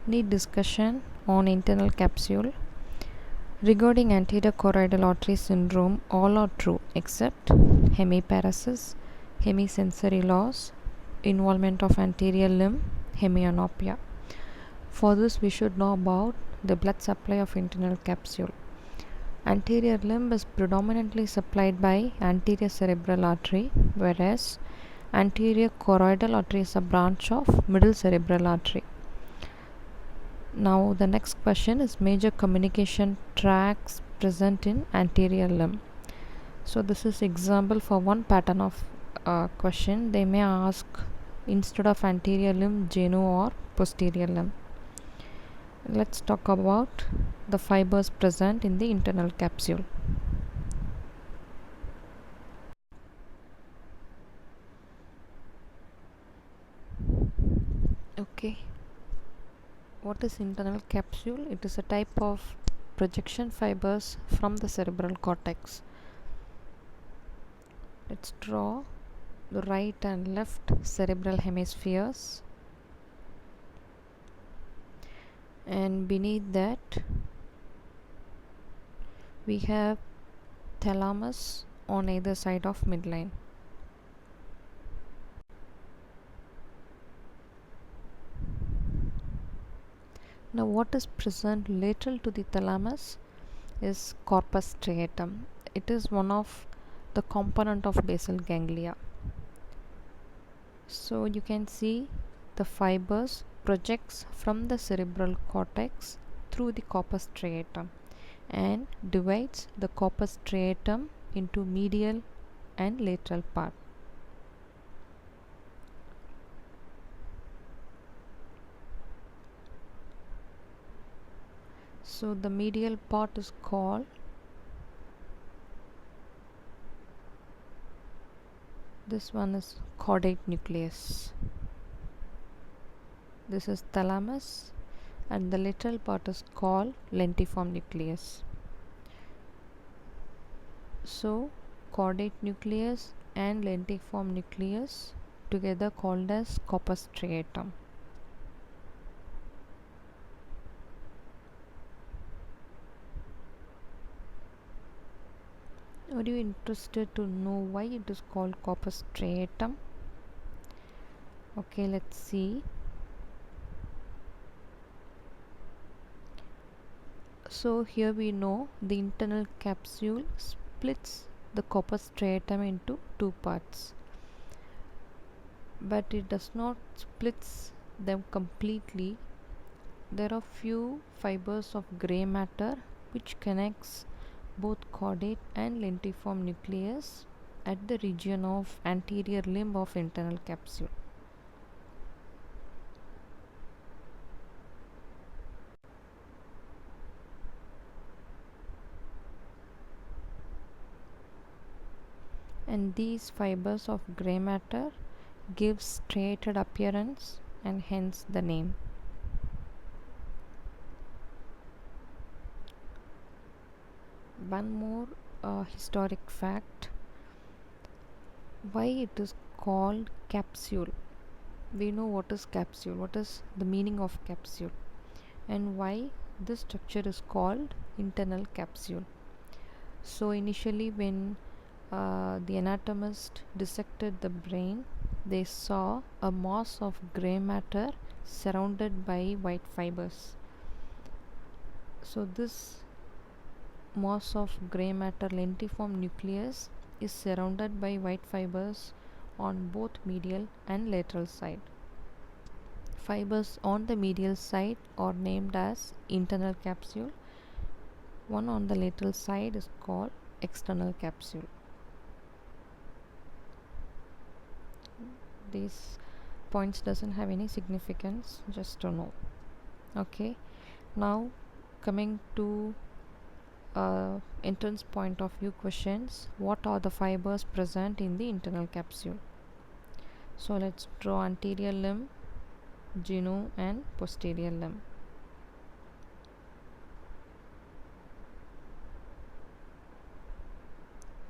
Need discussion on internal capsule. Regarding anterior choroidal artery syndrome, all are true except hemiparesis, hemisensory loss, involvement of anterior limb, hemianopia. For this, we should know about the blood supply of internal capsule. Anterior limb is predominantly supplied by anterior cerebral artery, whereas anterior choroidal artery is a branch of middle cerebral artery. Now the next question is major communication tracts present in anterior limb. So this is example for one pattern of question. They may ask instead of anterior limb, genu or posterior limb. Let's talk about the fibers present in the internal capsule. Okay, what is internal capsule? It is a type of projection fibers from the cerebral cortex. Let's draw the right and left cerebral hemispheres, and beneath that we have thalamus on either side of midline. Now what is present lateral to the thalamus is corpus striatum. It is one of the component of basal ganglia. So you can see the fibers projects from the cerebral cortex through the corpus striatum and divides the corpus striatum into medial and lateral part. So the medial part is called this one is caudate nucleus. This is thalamus, and the lateral part is called lentiform nucleus. So caudate nucleus and lentiform nucleus together called as corpus striatum. Are you interested to know why it is called corpus striatum? Okay, let's see. So here we know the internal capsule splits the corpus striatum into two parts, but it does not splits them completely. There are few fibers of gray matter which connects both caudate and lentiform nucleus at the region of anterior limb of internal capsule. And these fibers of gray matter give striated appearance and hence the name. One more historic fact, why it is called capsule. We know what is capsule, what is the meaning of capsule, and why this structure is called internal capsule. So initially when the anatomist dissected the brain, they saw a mass of gray matter surrounded by white fibers. So this mass of gray matter lentiform nucleus is surrounded by white fibers on both medial and lateral side. Fibers on the medial side are named as internal capsule. One on the lateral side is called external capsule. These points doesn't have any significance, just to know. Okay, now coming to entrance point of view questions, what are the fibers present in the internal capsule? So let's draw anterior limb, genu and posterior limb.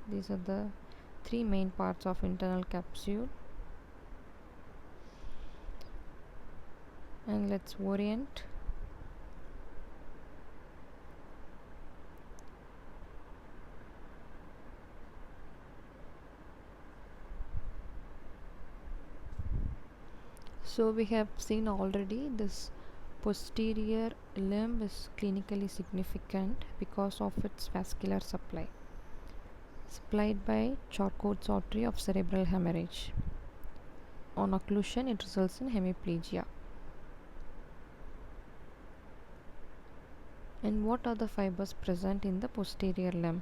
These are the three main parts of internal capsule. And let's orient So we have seen already this posterior limb is clinically significant because of its vascular supply, supplied by Charcot's artery of cerebral hemorrhage. On occlusion, it results in hemiplegia. And what are the fibers present in the posterior limb?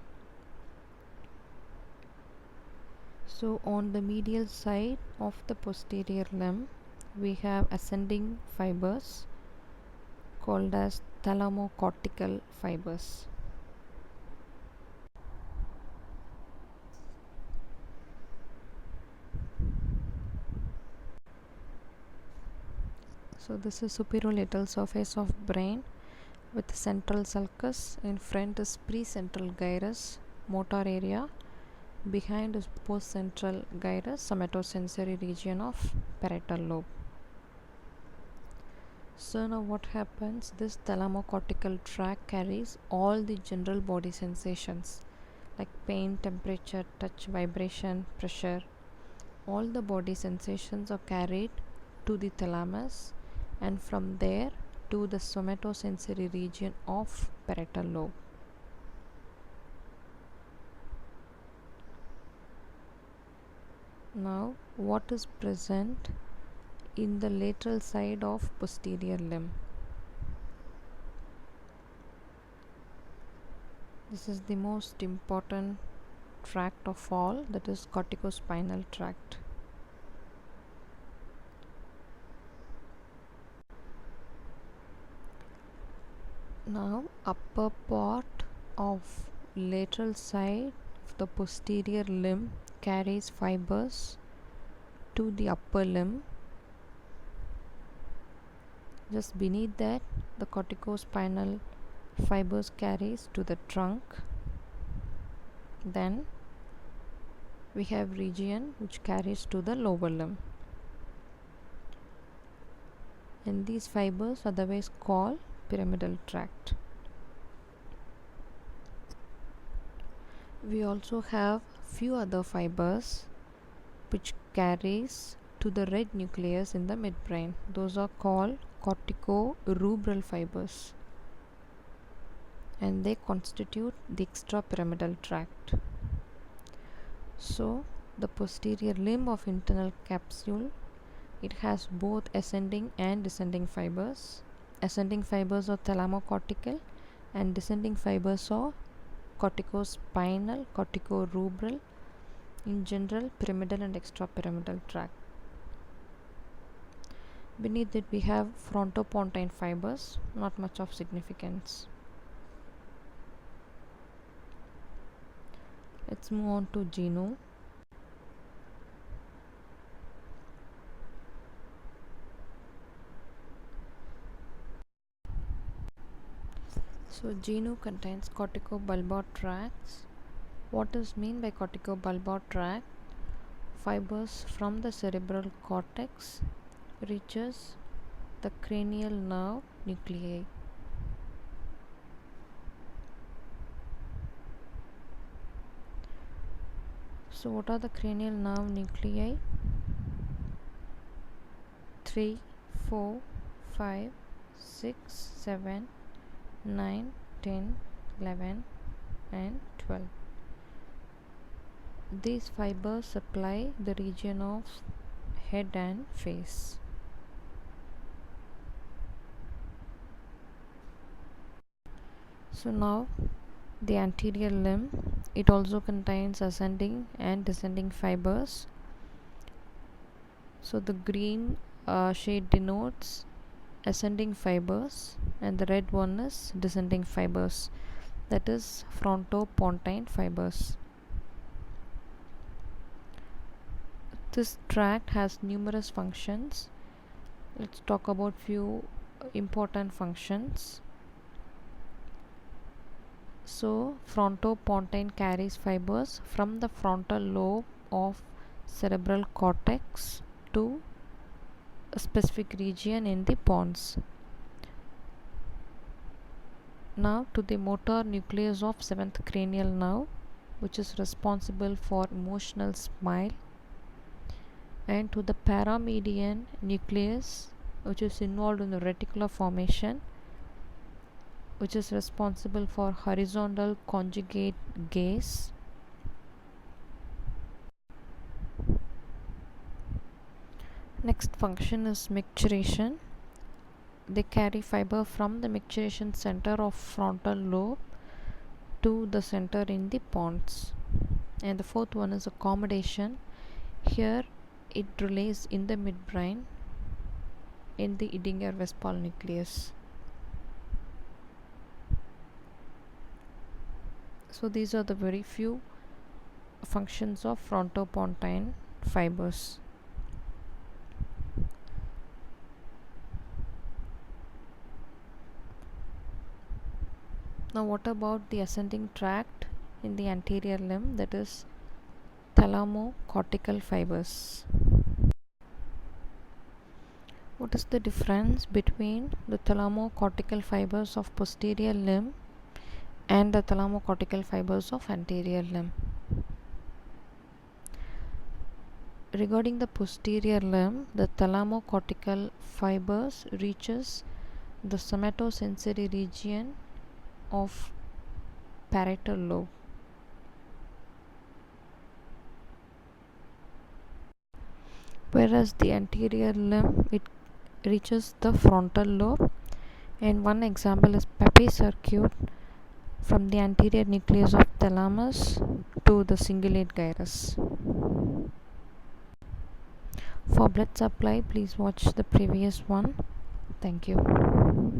So on the medial side of the posterior limb, we have ascending fibers called as thalamocortical fibers. So this is superolateral surface of brain with central sulcus. In front is precentral gyrus motor area. Behind is postcentral gyrus somatosensory region of parietal lobe. So now what happens? This thalamocortical tract carries all the general body sensations like pain, temperature, touch, vibration, pressure. All the body sensations are carried to the thalamus, and from there to the somatosensory region of parietal lobe. Now what is present in the lateral side of posterior limb? This is the most important tract of all, that is corticospinal tract. Now upper part of lateral side of the posterior limb carries fibers to the upper limb. Just beneath that, the corticospinal fibers carries to the trunk. Then we have region which carries to the lower limb, and these fibers otherwise called pyramidal tract. We also have few other fibers which carries to the red nucleus in the midbrain. Those are called corticorubral fibers, and they constitute the extrapyramidal tract. So the posterior limb of internal capsule, it has both ascending and descending fibers. Ascending fibers are thalamocortical and descending fibers are corticospinal, corticorubral, in general pyramidal and extrapyramidal tract. Beneath it we have frontopontine fibers, not much of significance. Let's move on to genu. So genu contains corticobulbar tracts. What is mean by corticobulbar tract? Fibers from the cerebral cortex reaches the cranial nerve nuclei. So what are the cranial nerve nuclei? 3, 4, 5, 6, 7, 9, 10, 11 and 12. These fibers supply the region of head and face. So now the anterior limb, it also contains ascending and descending fibers. So the green shade denotes ascending fibers and the red one is descending fibers, that is frontopontine fibers. This tract has numerous functions. Let's talk about few important functions. So frontopontine carries fibers from the frontal lobe of cerebral cortex to a specific region in the pons. Now to the motor nucleus of 7th cranial nerve, which is responsible for emotional smile, and to the paramedian nucleus, which is involved in the reticular formation, which is responsible for horizontal conjugate gaze. Next function is micturition. They carry fiber from the micturition center of frontal lobe to the center in the pons. And the fourth one is accommodation. Here it relays in the midbrain in the Edinger Westphal nucleus. So these are the very few functions of frontopontine fibers. Now what about the ascending tract in the anterior limb, that is thalamocortical fibers? What is the difference between the thalamocortical fibers of posterior limb and the thalamocortical fibers of anterior limb? Regarding the posterior limb, the thalamocortical fibers reaches the somatosensory region of parietal lobe, whereas the anterior limb it reaches the frontal lobe. And one example is Papez circuit from the anterior nucleus of thalamus to the cingulate gyrus. For blood supply, please watch the previous one. Thank you.